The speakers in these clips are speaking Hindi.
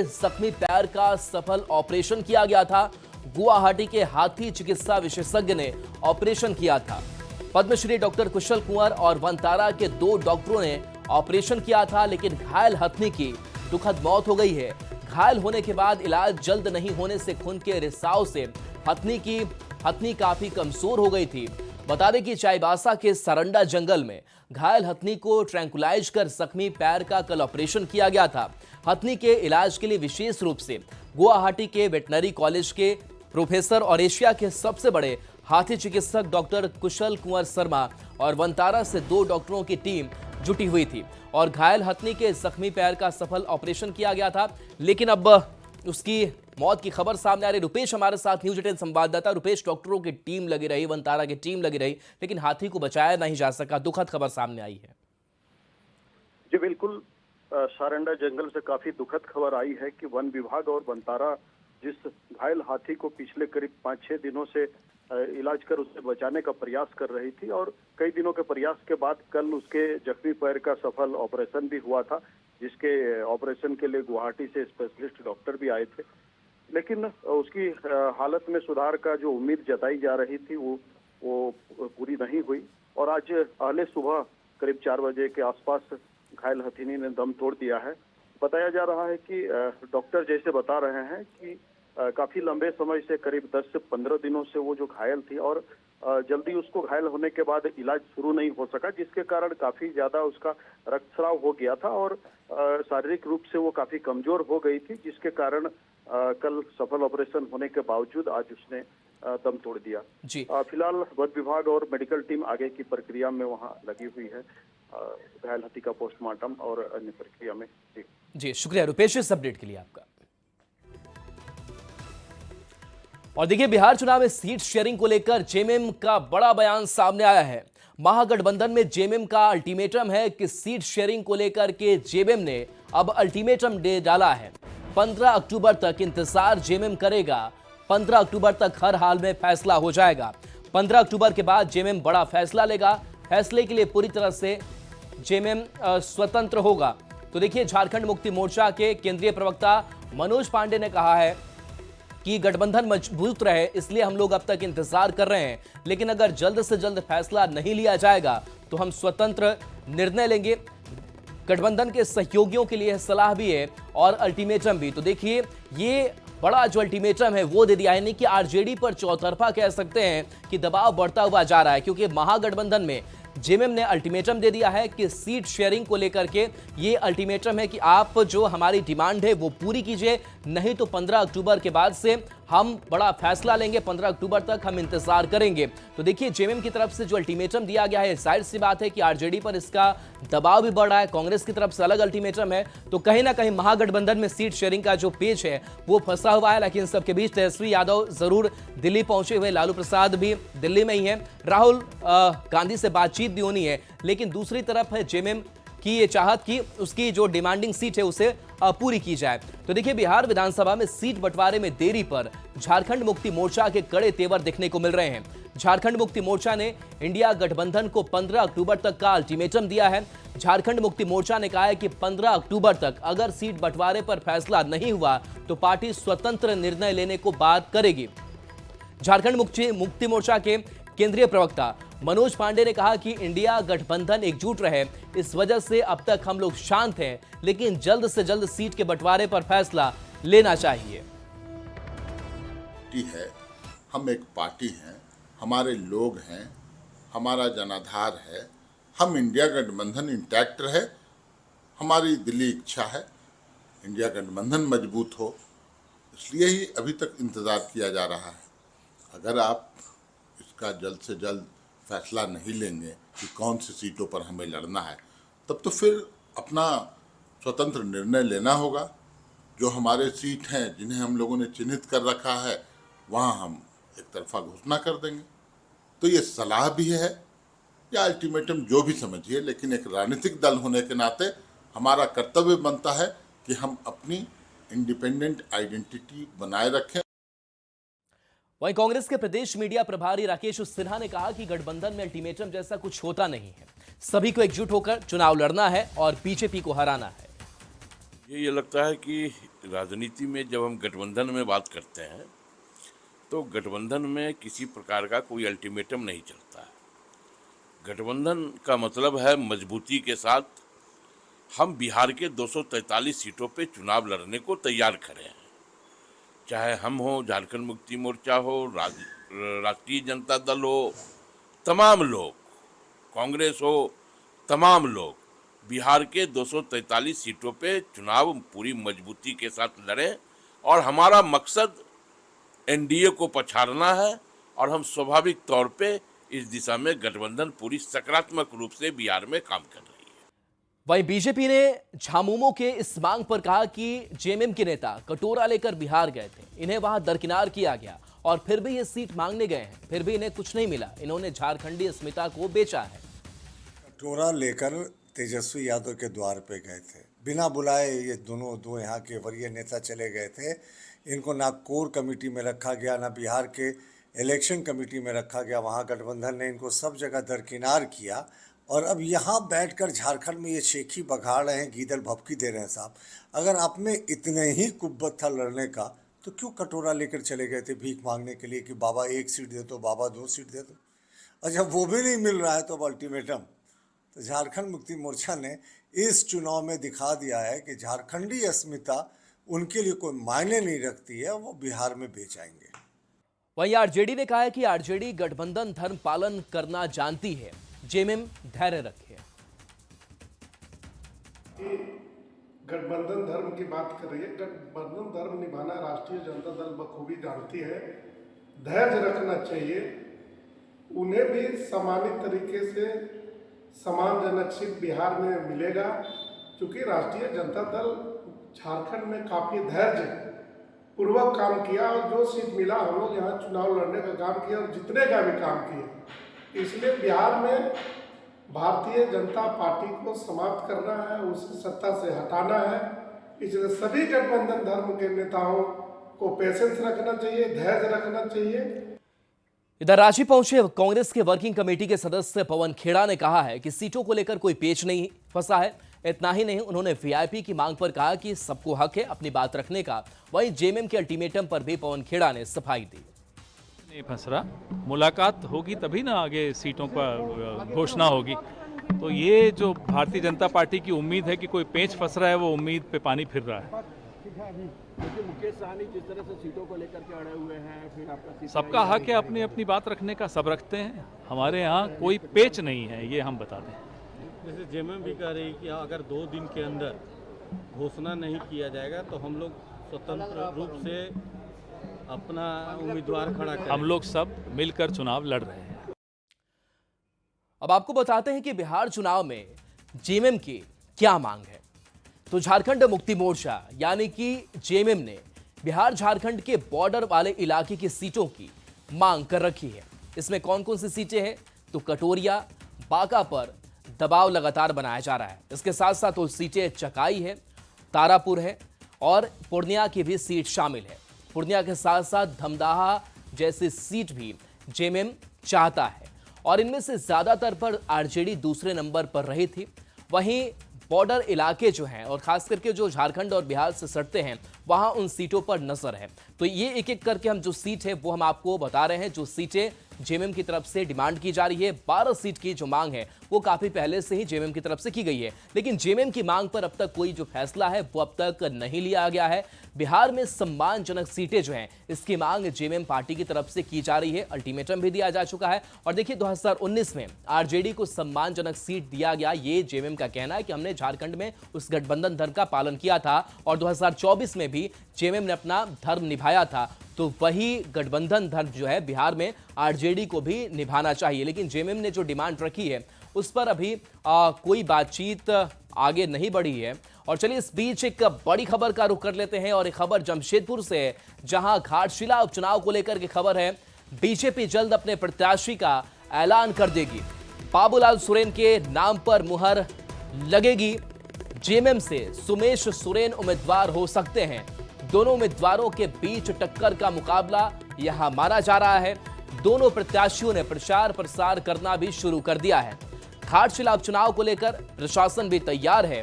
जख्मी पैर का सफल ऑपरेशन किया गया था। गुवाहाटी के हाथी चिकित्सा विशेषज्ञ ने ऑपरेशन किया था। पद्मश्री डॉक्टर कुशल कुंवर और वनतारा के 2 डॉक्टरों ने ऑपरेशन किया था, लेकिन घायल हथनी की दुखद मौत हो गई है। घायल होने के बाद इलाज जल्द नहीं होने से खून के रिसाव से हथनी काफी कमजोर हो गई थी। बता दें कि चाईबासा के सरंडा जंगल में घायल हथनी को ट्रैंकुलाइज कर जख्मी पैर का कल ऑपरेशन किया गया था। हथनी के इलाज के लिए विशेष रूप से गुवाहाटी के वेटनरी कॉलेज के प्रोफेसर और एशिया के सबसे बड़े हाथी चिकित्सक डॉक्टर कुशल कुंवर शर्मा और वनतारा से 2 डॉक्टरों की टीम जुटी हुई थी और घायल हथनी के जख्मी पैर का सफल ऑपरेशन किया गया था। लेकिन अब उसकी मौत की खबर सामने आ रही। रुपेश हमारे साथ न्यूज 18 संवाददाता। रुपेश, डॉक्टरों की टीम लगी रही, वनतारा की टीम लगी रही, लेकिन हाथी को बचाया नहीं जा सका। दुखद खबर सामने आई है। जी बिल्कुल, सारंडा जंगल से काफी दुखद खबर आई है कि वन विभाग और वनतारा जिस घायल हाथी को पिछले करीब 5-6 दिनों से इलाज कर उसे बचाने का प्रयास कर रही थी और कई दिनों के प्रयास के बाद कल उसके जख्मी पैर का सफल ऑपरेशन भी हुआ था, जिसके ऑपरेशन के लिए गुवाहाटी से स्पेशलिस्ट डॉक्टर भी आए थे। लेकिन उसकी हालत में सुधार का जो उम्मीद जताई जा रही थी वो पूरी नहीं हुई और आज पहले सुबह करीब 4 बजे के आसपास घायल हथनी ने दम तोड़ दिया है। बताया जा रहा है कि डॉक्टर जैसे बता रहे हैं कि काफी लंबे समय से करीब 10 से 15 दिनों से वो जो घायल थी और जल्दी उसको घायल होने के बाद इलाज शुरू नहीं हो सका, जिसके कारण काफी ज्यादा उसका रक्तस्राव हो गया था और शारीरिक रूप से वो काफी कमजोर हो गई थी, जिसके कारण कल सफल ऑपरेशन होने के बावजूद आज उसने दम तोड़ दिया। जी फिलहाल वन विभाग और मेडिकल टीम आगे की प्रक्रिया में वहाँ लगी हुई है, घायल हाथी का पोस्टमार्टम और अन्य प्रक्रिया में। जी शुक्रिया रुपेश इस अपडेट के लिए आपका। और देखिए, बिहार चुनाव में सीट शेयरिंग को लेकर जेएमएम का बड़ा बयान सामने आया है। महागठबंधन में जेएमएम का अल्टीमेटम है कि सीट शेयरिंग को लेकर के जेएमएम ने अब अल्टीमेटम दे डाला है। 15 अक्टूबर तक इंतजार जेएमएम करेगा। 15 अक्टूबर तक हर हाल में फैसला हो जाएगा। 15 अक्टूबर के बाद जेएमएम बड़ा फैसला लेगा। फैसले के लिए पूरी तरह से जेएमएम स्वतंत्र होगा। तो देखिए, झारखंड मुक्ति मोर्चा के केंद्रीय प्रवक्ता मनोज पांडे ने कहा है कि गठबंधन मजबूत रहे, इसलिए हम लोग अब तक इंतजार कर रहे हैं, लेकिन अगर जल्द से जल्द फैसला नहीं लिया जाएगा तो हम स्वतंत्र निर्णय लेंगे। गठबंधन के सहयोगियों के लिए सलाह भी है और अल्टीमेटम भी। तो देखिए, ये बड़ा जो अल्टीमेटम है वो दे दिया है, नहीं कि आरजेडी पर चौतरफा कह सकते हैं कि दबाव बढ़ता हुआ जा रहा है, क्योंकि महागठबंधन में जेएमएम ने अल्टीमेटम दे दिया है कि सीट शेयरिंग को लेकर के ये अल्टीमेटम है कि आप जो हमारी डिमांड है वो पूरी कीजिए, नहीं तो 15 अक्टूबर के बाद से हम बड़ा फैसला लेंगे। 15 अक्टूबर तक हम इंतजार करेंगे। तो देखिए, जेएमएम की तरफ से जो अल्टीमेटम दिया गया है, जाहिर सी बात है कि आरजेडी पर इसका दबाव भी बढ़ रहा है। कांग्रेस की तरफ से अलग अल्टीमेटम है, तो कहीं ना कहीं महागठबंधन में सीट शेयरिंग का जो पेच है वो फंसा हुआ है। लेकिन सबके बीच तेजस्वी यादव जरूर दिल्ली पहुंचे हुए, लालू प्रसाद भी दिल्ली में ही है, राहुल गांधी से बातचीत भी होनी है, लेकिन दूसरी तरफ है जेएमएम की ये चाहत कि उसकी जो डिमांडिंग सीट है उसे पूरी की जाए। तो देखिए, बिहार विधानसभा में सीट बंटवारे में देरी पर झारखंड मुक्ति मोर्चा के कड़े तेवर देखने को मिल रहे हैं। झारखंड मुक्ति मोर्चा ने इंडिया गठबंधन को 15 अक्टूबर तक का अल्टीमेटम दिया है। झारखंड मुक्ति मोर्चा ने कहा है कि 15 अक्टूबर तक अगर सीट बंटवारे पर फैसला नहीं हुआ तो पार्टी स्वतंत्र निर्णय लेने को बात करेगी। झारखंड मुक्ति मोर्चा के केंद्रीय प्रवक्ता मनोज पांडे ने कहा कि इंडिया गठबंधन एकजुट रहे, इस वजह से अब तक हम लोग शांत हैं, लेकिन जल्द से जल्द सीट के बंटवारे पर फैसला लेना चाहिए। हम एक पार्टी हैं, हमारे लोग हैं, हमारा जनाधार है, हम इंडिया गठबंधन इंटैक्ट रहे, हमारी दिली इच्छा है इंडिया गठबंधन मजबूत हो, इसलिए ही अभी तक इंतज़ार किया जा रहा है। अगर आप इसका जल्द से जल्द फैसला नहीं लेंगे कि कौन सी सीटों पर हमें लड़ना है, तब तो फिर अपना स्वतंत्र निर्णय लेना होगा। जो हमारे सीट हैं जिन्हें हम लोगों ने चिन्हित कर रखा है, वहाँ हम एक तरफा घोषणा कर देंगे। तो ये सलाह भी है या अल्टीमेटम, जो भी समझिए, लेकिन एक राजनीतिक दल होने के नाते हमारा कर्तव्य बनता है कि हम अपनी इंडिपेंडेंट आइडेंटिटी बनाए रखें। वहीं कांग्रेस के प्रदेश मीडिया प्रभारी राकेश सिन्हा ने कहा कि गठबंधन में अल्टीमेटम जैसा कुछ होता नहीं है, सभी को एकजुट होकर चुनाव लड़ना है और बीजेपी को हराना है। ये लगता है कि राजनीति में जब हम गठबंधन में बात करते हैं तो गठबंधन में किसी प्रकार का कोई अल्टीमेटम नहीं चलता है। गठबंधन का मतलब है मजबूती के साथ हम बिहार के 243 सीटों पे चुनाव लड़ने को तैयार खड़े हैं। चाहे हम हो, झारखंड मुक्ति मोर्चा हो, राष्ट्रीय जनता दल हो, तमाम लोग, कांग्रेस हो, तमाम लोग बिहार के 243 सीटों पे चुनाव पूरी मजबूती के साथ लड़ें और हमारा मकसद एनडीए को पछाड़ना है और हम स्वाभाविक तौर पे इस दिशा में गठबंधन पूरी सकारात्मक रूप से बिहार में काम कर रही है। वहीं बीजेपी ने झामुमो के इस मांग पर कहा कि जेएमएम के नेता कटोरा लेकर बिहार गए थे, इन्हें वहां दरकिनार किया गया और फिर भी ये सीट मांगने गए हैं, फिर भी इन्हें कुछ नहीं मिला। इन्होंने झारखंडी अस्मिता को बेचा है। कटोरा लेकर तेजस्वी यादव के द्वार पे गए थे, बिना बुलाए ये दो यहाँ के वरीय नेता चले गए थे। इनको ना कोर कमेटी में रखा गया, ना बिहार के इलेक्शन कमेटी में रखा गया। वहाँ गठबंधन ने इनको सब जगह दरकिनार किया और अब यहाँ बैठकर झारखंड में ये शेखी बघाड़ रहे हैं, गीदड़ भभकी दे रहे हैं। साहब, अगर आप में इतने ही कुब्बत था लड़ने का तो क्यों कटोरा लेकर चले गए थे भीख मांगने के लिए कि बाबा 1 सीट दे दो, बाबा 2 सीट दे दो। और जब वो भी नहीं मिल रहा है तो अब अल्टीमेटम। तो झारखंड मुक्ति मोर्चा ने इस चुनाव में दिखा दिया है कि झारखंडी अस्मिता उनके लिए कोई मायने नहीं रखती है, वो बिहार में बेच आएंगे। वहीं आरजेडी ने कहा है कि आरजेडी गठबंधन धर्म पालन करना जानती है, जेएमएम धैर्य रखे। गठबंधन धर्म की बात कर रही है। गठबंधन धर्म निभाना राष्ट्रीय जनता दल बखूबी जानती है। धैर्य रखना चाहिए। उन्हें भी सामान्य तरीके से सम्मानजनक सीट बिहार में मिलेगा, क्योंकि राष्ट्रीय जनता दल झारखंड में काफ़ी धैर्य पूर्वक काम किया और जो सीट मिला हम लोग यहाँ चुनाव लड़ने का काम किया और जीतने का भी काम किया। इसलिए बिहार में भारतीय जनता पार्टी को समाप्त करना है, उसे सत्ता से हटाना है। इसलिए सभी गठबंधन धर्म के नेताओं को पेशेंस रखना चाहिए, धैर्य रखना चाहिए। इधर रांची पहुंचे कांग्रेस के वर्किंग कमेटी के सदस्य पवन खेड़ा ने कहा है कि सीटों को लेकर कोई पेच नहीं फंसा है। इतना ही नहीं, उन्होंने वीआईपी की मांग पर कहा कि सबको हक है अपनी बात रखने का। वहीं जेएमएम के अल्टीमेटम पर भी पवन खेड़ा ने सफाई दी। नहीं फंस रहा, मुलाकात होगी तभी ना आगे सीटों पर घोषणा होगी। तो ये जो भारतीय जनता पार्टी की उम्मीद है कि कोई पेच फंस रहा है, वो उम्मीद पे पानी फिर रहा है। मुकेश सहनी जिस तरह से सीटों को लेकर के अड़े हुए हैं, फिर आपका सबका हक है अपनी अपनी बात रखने का, सब रखते हैं। हमारे यहाँ कोई पेच नहीं है, ये हम बता दें। जैसे जेएमएम भी कह रही कि अगर 2 दिन के अंदर घोषणा नहीं किया जाएगा तो हम लोग स्वतंत्र रूप से अपना उम्मीदवार खड़ा करें। हम लोग सब मिलकर चुनाव लड़ रहे हैं। अब आपको बताते हैं कि बिहार चुनाव में जेएमएम की क्या मांग है। तो झारखंड मुक्ति मोर्चा यानी कि जेएमएम ने बिहार झारखंड के बॉर्डर वाले इलाके की सीटों की मांग कर रखी है। इसमें कौन कौन सी सीटें हैं? तो कटोरिया, बांका पर दबाव लगातार बनाया जा रहा है। इसके साथ साथ वो सीटें चकाई है, तारापुर है और पूर्णिया की भी सीट शामिल है। पूर्णिया के साथ साथ धमदाहा जैसी सीट भी जेएमएम चाहता है और इनमें से ज्यादातर पर आरजेडी दूसरे नंबर पर रही थी। वहीं बॉर्डर इलाके जो हैं और खास करके जो झारखंड और बिहार से सटते हैं, वहां उन सीटों पर नजर है। तो ये एक एक करके हम जो सीट है वो हम आपको बता रहे हैं। जो सीटें जेएमएम की तरफ से डिमांड की जा रही है, 12 सीट की जो मांग है वो काफी पहले से ही जेएमएम की तरफ से की गई है, लेकिन जेएमएम की मांग पर अब तक कोई जो फैसला है वो अब तक नहीं लिया गया है। बिहार में सम्मानजनक सीटें जो हैं, इसकी मांग जेएमएम पार्टी की तरफ से की जा रही है। अल्टीमेटम भी दिया जा चुका है और देखिए 2019 में आरजेडी को सम्मानजनक सीट दिया गया। ये जेएमएम का कहना है कि हमने झारखंड में उस गठबंधन धर्म का पालन किया था और 2024 में भी जेएमएम ने अपना धर्म निभाया था। तो वही गठबंधन धर्म जो है बिहार में आरजेडी को भी निभाना चाहिए, लेकिन जेएमएम ने जो डिमांड रखी है उस पर अभी कोई बातचीत आगे नहीं बढ़ी है। और चलिए इस बीच एक बड़ी खबर का रुख कर लेते हैं और एक खबर जमशेदपुर से है, जहां घाटशिला उपचुनाव को लेकर की खबर है। बीजेपी जल्द अपने प्रत्याशी का ऐलान कर देगी। बाबूलाल सोरेन के नाम पर मुहर लगेगी। जेएमएम से सुमेश सोरेन उम्मीदवार हो सकते हैं। दोनों उम्मीदवारों के बीच टक्कर का मुकाबला यहां माना जा रहा है। दोनों प्रत्याशियों ने प्रचार प्रसार करना भी शुरू कर दिया है। घाटशिला उपचुनाव को लेकर प्रशासन भी तैयार है।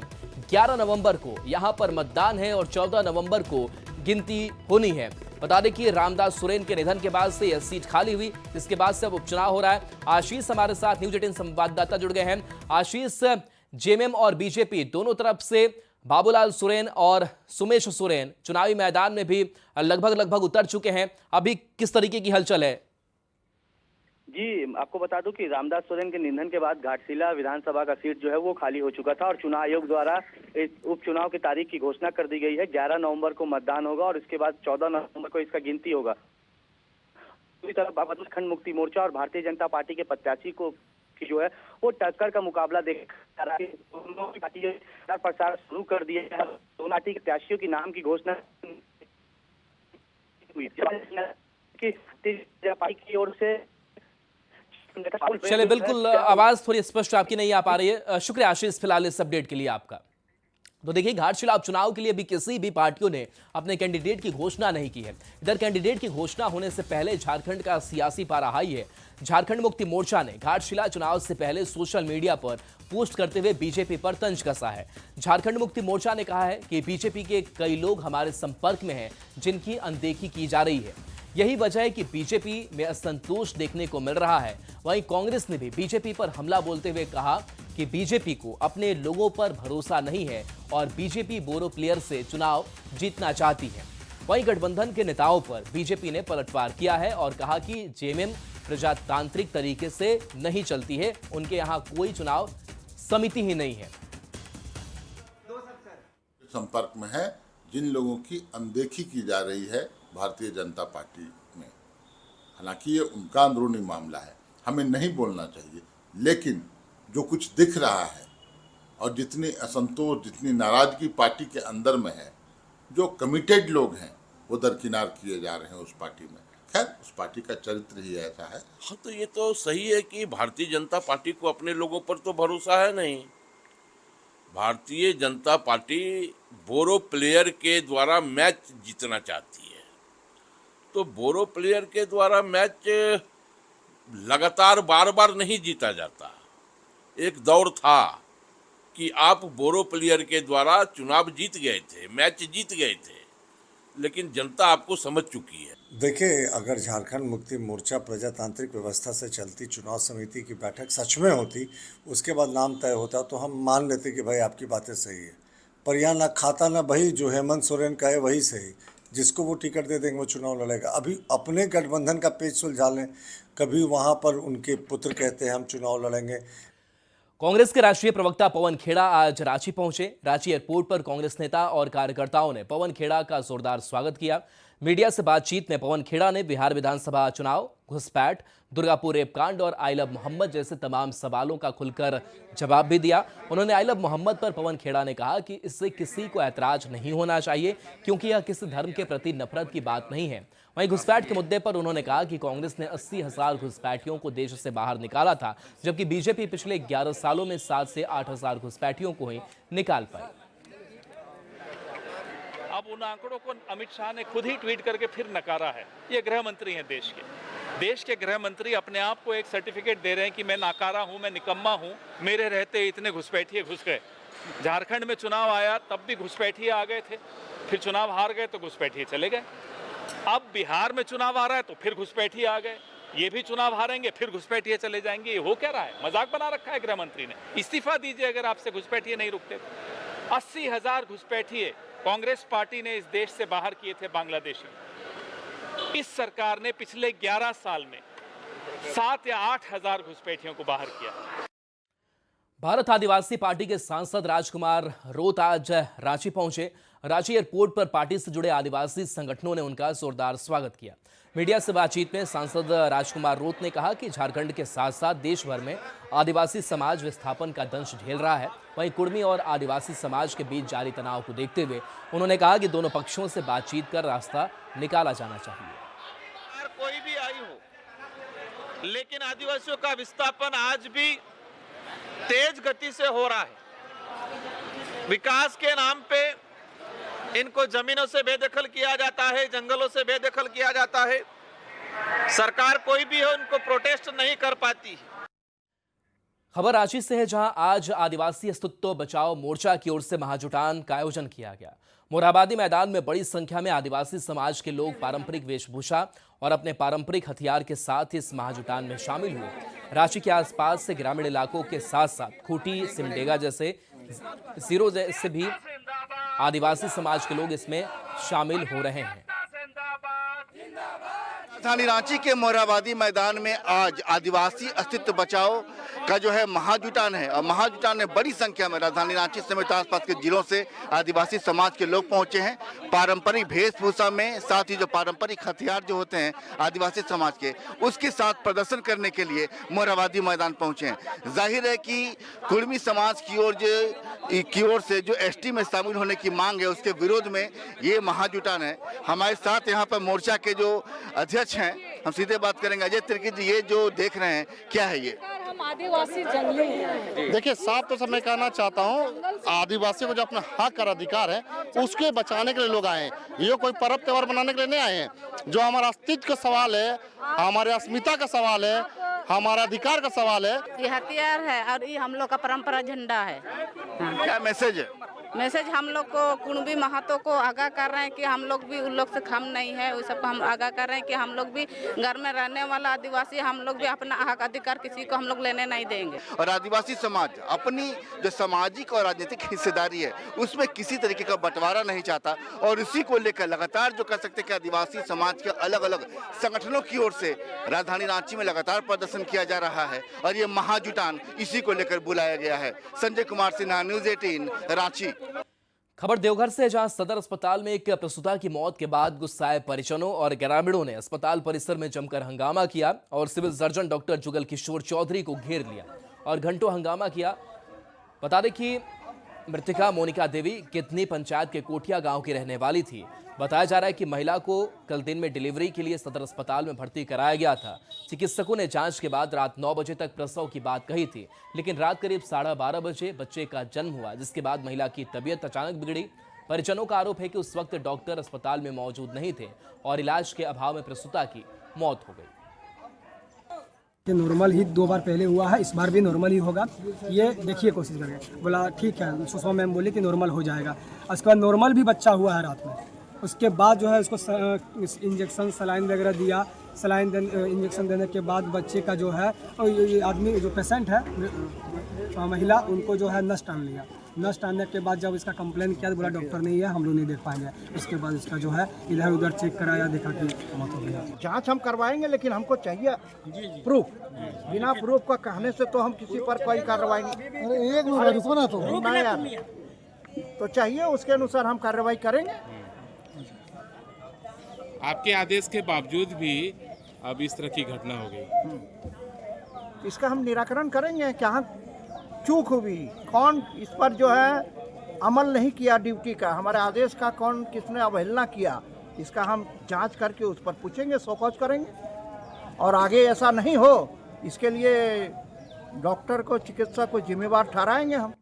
11 नवंबर को यहां पर मतदान है और 14 नवंबर को गिनती होनी है। बता दें कि रामदास सोरेन के निधन के बाद से यह सीट खाली हुई, जिसके बाद से अब उपचुनाव हो रहा है। आशीष हमारे साथ न्यूज 18 संवाददाता जुड़ गए हैं। आशीष, जेएमएम और बीजेपी दोनों तरफ से बाबूलाल सोरेन और सुमेश सोरेन चुनावी मैदान में भी लगभग उतर चुके हैं। अभी किस तरीके की हलचल है? जी, आपको बता दूं कि रामदास सोरेन के निधन के बाद घाटशिला विधानसभा का सीट जो है वो खाली हो चुका था और चुनाव आयोग द्वारा इस उपचुनाव की तारीख की घोषणा कर दी गई है। 11 नवंबर को मतदान होगा और इसके बाद 14 नवंबर को इसका गिनती होगा। दूसरी तरफ झारखंड मुक्ति मोर्चा और भारतीय जनता पार्टी के प्रत्याशी को की जो है वो टक्कर का मुकाबला देख रहा है। दोनों पार्टी प्रचार शुरू कर दिया है। दोनों पार्टी के प्रत्याशियों के नाम की घोषणा हुई पार्टी की ओर से। चलिए, बिल्कुल आवाज थोड़ी स्पष्ट आपकी नहीं आ पा रही है। शुक्रिया आशीष फिलहाल इस अपडेट के लिए आपका। तो देखिए, घाटशिला उपचुनाव के लिए भी किसी भी पार्टियों ने अपने कैंडिडेट की घोषणा नहीं की है। इधर कैंडिडेट की घोषणा होने से पहले झारखंड का सियासी पारा हाई है। झारखंड मुक्ति मोर्चा ने घाटशिला चुनाव से पहले सोशल मीडिया पर पोस्ट करते हुए बीजेपी पर तंज कसा है। झारखंड मुक्ति मोर्चा ने कहा है कि बीजेपी के कई लोग हमारे संपर्क में हैं जिनकी अनदेखी की जा रही है। यही वजह है कि बीजेपी में असंतोष देखने को मिल रहा है। वहीं कांग्रेस ने भी बीजेपी पर हमला बोलते हुए कहा कि बीजेपी को अपने लोगों पर भरोसा नहीं है और बीजेपी बोरो प्लेयर से चुनाव जीतना चाहती है। वहीं गठबंधन के नेताओं पर बीजेपी ने पलटवार किया है और कहा कि जेएमएम प्रजातांत्रिक तरीके से नहीं चलती है, उनके यहां कोई चुनाव समिति ही नहीं है। संपर्क में है जिन लोगों की अनदेखी की जा रही है भारतीय जनता पार्टी में। हालांकि ये उनका अंदरूनी मामला है, हमें नहीं बोलना चाहिए, लेकिन जो कुछ दिख रहा है और जितनी असंतोष, जितनी नाराजगी पार्टी के अंदर में है, जो कमिटेड लोग हैं वो दरकिनार किए जा रहे हैं उस पार्टी में। खैर, उस पार्टी का चरित्र ही ऐसा है। हाँ, तो ये तो सही है कि भारतीय जनता पार्टी को अपने लोगों पर तो भरोसा है नहीं। भारतीय जनता पार्टी बोरो प्लेयर के द्वारा मैच जीतना चाहती है, तो बोरो प्लेयर के द्वारा मैच लगातार बार बार नहीं जीता जाता। एक दौर था कि आप बोरो प्लेयर के द्वारा चुनाव जीत गए थे, मैच जीत गए थे, लेकिन जनता आपको समझ चुकी है। देखिए, अगर झारखंड मुक्ति मोर्चा प्रजातांत्रिक व्यवस्था से चलती चुनाव समिति की बैठक सच में होती, उसके बाद नाम तय होता, तो हम मान लेते कि भाई आपकी बातें सही है। पर यहाँ ना खाता ना भाई, जो हेमंत सोरेन का है वही सही, जिसको वो टिकट दे देंगे वो चुनाव लड़ेगा। अभी अपने गठबंधन का पेच सुलझा लें, कभी वहाँ पर उनके पुत्र कहते हैं हम चुनाव लड़ेंगे। कांग्रेस के राष्ट्रीय प्रवक्ता पवन खेड़ा आज रांची पहुंचे। रांची एयरपोर्ट पर कांग्रेस नेता और कार्यकर्ताओं ने पवन खेड़ा का जोरदार स्वागत किया। मीडिया से बातचीत में पवन खेड़ा ने बिहार विधानसभा चुनाव, घुसपैठ, दुर्गापुर रेपकांड और आई लव मोहम्मद जैसे तमाम सवालों का खुलकर जवाब भी दिया। उन्होंने आई लव मोहम्मद पर पवन खेड़ा ने कहा कि इससे किसी को ऐतराज नहीं होना चाहिए, क्योंकि यह किसी धर्म के प्रति नफरत की बात नहीं है। वहीं घुसपैठ के मुद्दे पर उन्होंने कहा कि कांग्रेस ने 80,000 घुसपैठियों को देश से बाहर निकाला था, जबकि बीजेपी पिछले 11 सालों में 7 से 8,000 घुसपैठियों को ही निकाल पाई। अब उन आंकड़ों को अमित शाह ने खुद ही ट्वीट करके फिर नकारा है। ये गृह मंत्री हैं देश के गृह मंत्री अपने आप को एक सर्टिफिकेट दे रहे हैं कि मैं नाकारा हूं, मैं निकम्मा हूं, मेरे रहते इतने घुसपैठिए घुस गए। झारखंड में चुनाव आया तब भी घुसपैठिए आ गए थे, फिर चुनाव हार गए तो घुसपैठिए चले गए। अब बिहार में चुनाव आ रहा है तो फिर घुसपैठिए आ गए, ये भी चुनाव हारेंगे फिर घुसपैठिए चले जाएंगे। ये हो क्या रहा है? मजाक बना रखा है गृह मंत्री ने। इस्तीफा दीजिए अगर आपसे घुसपैठिए नहीं रुकते तो। 80,000 घुसपैठिए कांग्रेस पार्टी ने इस देश से बाहर किए थे बांग्लादेशी। इस सरकार ने पिछले 11 साल में 7 या 8,000 घुसपैठियों को बाहर किया। भारत आदिवासी पार्टी के सांसद राजकुमार रोत आज रांची पहुंचे। रांची एयरपोर्ट पर पार्टी से जुड़े आदिवासी संगठनों ने उनका जोरदार स्वागत किया। मीडिया से बातचीत में सांसद राजकुमार रोत ने कहा कि झारखंड के साथ साथ देश भर में आदिवासी समाज विस्थापन का दंश झेल रहा है। वहीं कुर्मी और आदिवासी समाज के बीच जारी तनाव को देखते हुए उन्होंने कहा कि दोनों पक्षों से बातचीत कर रास्ता निकाला जाना चाहिए। कोई भी आई हो, लेकिन आदिवासियों का विस्थापन आज भी तेज गति से हो रहा है। विकास के नाम पे इनको जमीनों से बेदखल किया जाता है, जंगलों से बेदखल किया जाता है। सरकार कोई भी हो, इनको प्रोटेस्ट नहीं कर पाती। खबर रांची से है, जहां आज आदिवासी अस्तित्व बचाओ मोर्चा की ओर से महाजुटान का आयोजन किया गया। मोरहाबादी मैदान में बड़ी संख्या में आदिवासी समाज के लोग पारंपरिक वेशभूषा और अपने पारंपरिक हथियार के साथ इस महाजुटान में शामिल हुए। रांची के आसपास से ग्रामीण इलाकों के साथ साथ खूंटी, सिमडेगा जैसे जीरो से भी आदिवासी समाज के लोग इसमें शामिल हो रहे हैं। राजधानी रांची के मोरहाबादी मैदान में आज आदिवासी अस्तित्व बचाओ का जो है महाजुटान है, और महाजुटान में बड़ी संख्या में राजधानी रांची समेत आसपास के जिलों से आदिवासी समाज के लोग पहुंचे हैं। पारंपरिक वेशभूषा में, साथ ही जो पारंपरिक हथियार जो होते हैं आदिवासी समाज के, उसके साथ प्रदर्शन करने के लिए मोरहाबादी मैदान पहुंचे हैं। जाहिर है कि कुर्मी समाज की ओर से जो एसटी में शामिल होने की मांग है, उसके विरोध में ये महाजुटान है। हमारे साथ यहाँ पर मोर्चा के जो अध्यक्ष हैं, हम सीधे बात करेंगे। अजय तिर्की जी, ये जो देख रहे हैं क्या है ये? हम आदिवासी जंगली हैं। देखिए, साफ तो मैं कहना चाहता हूँ, आदिवासियों को जो अपना हक और अधिकार है उसके बचाने के लिए लोग आए हैं। ये कोई पर्व त्योहार बनाने के लिए नहीं आए हैं। जो हमारा अस्तित्व का सवाल है, हमारे अस्मिता का सवाल है, हमारा अधिकार का सवाल है। ये हथियार है और ये हम लोग का परंपरा झंडा है। क्या मैसेज है? मैसेज हम लोग को कुणबी महतो को आगाह कर रहे हैं कि हम लोग भी उन लोग से कम नहीं है। उस सबको हम आगाह कर रहे हैं कि हम लोग भी घर में रहने वाला आदिवासी, हम लोग भी अपना हक अधिकार किसी को हम लोग लेने नहीं देंगे। और आदिवासी समाज अपनी जो सामाजिक और राजनीतिक हिस्सेदारी है उसमें किसी तरीके का बंटवारा नहीं चाहता, और इसी को लेकर लगातार जो कह सकते हैं कि आदिवासी समाज के अलग अलग संगठनों की ओर से राजधानी रांची में लगातार प्रदर्शन किया जा रहा है, और ये महाजुटान इसी को लेकर बुलाया गया है। संजय कुमार सिन्हा, न्यूज़ 18 रांची। खबर देवघर से, जहां सदर अस्पताल में एक प्रसूता की मौत के बाद गुस्साए परिजनों और ग्रामीणों ने अस्पताल परिसर में जमकर हंगामा किया और civil surgeon doctor Jugal Kishore Chaudhary को घेर लिया और घंटों हंगामा किया। बता दें कि मृतका मोनिका देवी कितनी पंचायत के कोठिया गांव की रहने वाली थी। बताया जा रहा है कि महिला को कल दिन में डिलीवरी के लिए सदर अस्पताल में भर्ती कराया गया था। चिकित्सकों ने जांच के बाद रात 9 बजे तक प्रसव की बात कही थी, लेकिन रात करीब 12:30 बजे बच्चे का जन्म हुआ, जिसके बाद महिला की तबीयत अचानक बिगड़ी। परिजनों का आरोप है कि उस वक्त डॉक्टर अस्पताल में मौजूद नहीं थे और इलाज के अभाव में प्रसूता की मौत हो गई। नॉर्मल ही 2 बार पहले हुआ है, इस बार भी नॉर्मल ही होगा, ये देखिए कोशिश करके। बोला ठीक है, सुषमा मैम बोली कि नॉर्मल हो जाएगा। उसके बाद नॉर्मल भी बच्चा हुआ है रात में। उसके बाद जो है उसको इंजेक्शन सलाइन वगैरह दिया। सलाइन इंजेक्शन देने के बाद बच्चे का जो है, ये आदमी जो पेशेंट है महिला, उनको जो है नस टान लिया। नस टानने के बाद जब इसका कंप्लेन किया तो बोला डॉक्टर नहीं है, हम लोग नहीं देख पाएंगे। उसके बाद इसका जो है इधर उधर चेक कराया, देखा कि मौत हो गया। जांच हम करवाएंगे, लेकिन हमको चाहिए प्रूफ। बिना प्रूफ का कहने से तो हम किसी पर कोई कार्रवाई नहीं। तो चाहिए, उसके अनुसार हम कार्रवाई करेंगे। आपके आदेश के बावजूद भी अब इस तरह की घटना हो गई, इसका हम निराकरण करेंगे। क्या चूक हुई, कौन इस पर जो है अमल नहीं किया ड्यूटी का, हमारे आदेश का कौन किसने अवहेलना किया, इसका हम जांच करके उस पर पूछेंगे, शोकॉज करेंगे। और आगे ऐसा नहीं हो, इसके लिए डॉक्टर को, चिकित्सक को जिम्मेवार ठहराएंगे हम।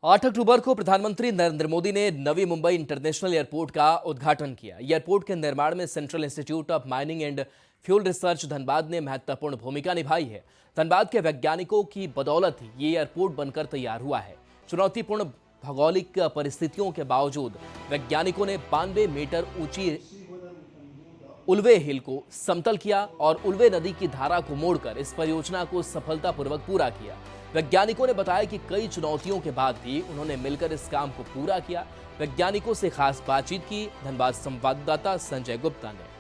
8 अक्टूबर को प्रधानमंत्री नरेंद्र मोदी ने नवी मुंबई इंटरनेशनल एयरपोर्ट का उद्घाटन किया। एयरपोर्ट के निर्माण में central institute of mining and fuel research Dhanbad ने महत्वपूर्ण भूमिका निभाई है। धनबाद के वैज्ञानिकों की बदौलत ये एयरपोर्ट बनकर तैयार हुआ है। चुनौतीपूर्ण भौगोलिक परिस्थितियों के बावजूद वैज्ञानिकों ने 92 मीटर ऊंची उल्वे हिल को समतल किया और उल्वे नदी की धारा को मोड़कर इस परियोजना को सफलतापूर्वक पूरा किया। वैज्ञानिकों ने बताया कि कई चुनौतियों के बाद भी उन्होंने मिलकर इस काम को पूरा किया। वैज्ञानिकों से खास बातचीत की धनबाद संवाददाता संजय गुप्ता ने।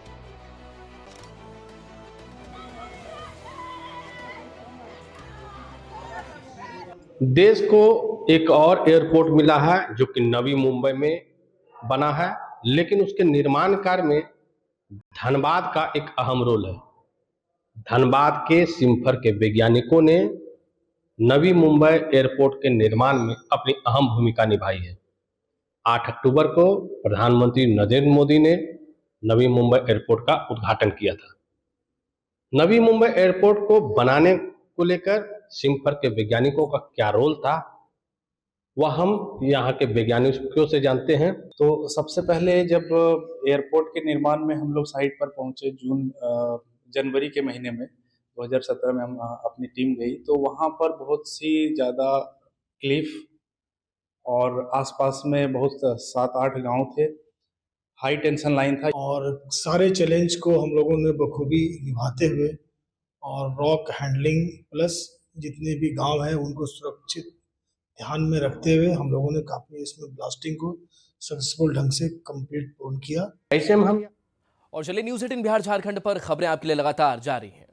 देश को एक और एयरपोर्ट मिला है जो कि नवी मुंबई में बना है, लेकिन उसके निर्माण कार्य में धनबाद का एक अहम रोल है। धनबाद के सिम्फर के वैज्ञानिकों ने नवी मुंबई एयरपोर्ट के निर्माण में अपनी अहम भूमिका निभाई है। 8 अक्टूबर को प्रधानमंत्री नरेंद्र मोदी ने नवी मुंबई एयरपोर्ट का उद्घाटन किया था। नवी मुंबई एयरपोर्ट को बनाने को लेकर सिम्फर के वैज्ञानिकों का क्या रोल था, वह हम यहाँ के वैज्ञानिकों से जानते हैं। तो सबसे पहले जब एयरपोर्ट के निर्माण में हम लोग साइट पर पहुंचे जनवरी के महीने में, 2017 में हम अपनी टीम गई तो वहाँ पर बहुत सी ज़्यादा क्लिफ और आसपास में बहुत 7-8 गांव थे, हाई टेंशन लाइन था और सारे चैलेंज को हम लोगों ने बखूबी निभाते हुए और रॉक हैंडलिंग प्लस जितने भी गांव हैं उनको सुरक्षित ध्यान में रखते हुए हम लोगों ने काफ़ी इसमें ब्लास्टिंग को सक्सेसफुल ढंग से कंप्लीट पूर्ण किया। ऐसे में हम और चलिए न्यूज़ 18 बिहार झारखंड पर खबरें आपके लिए लगातार जारी हैं।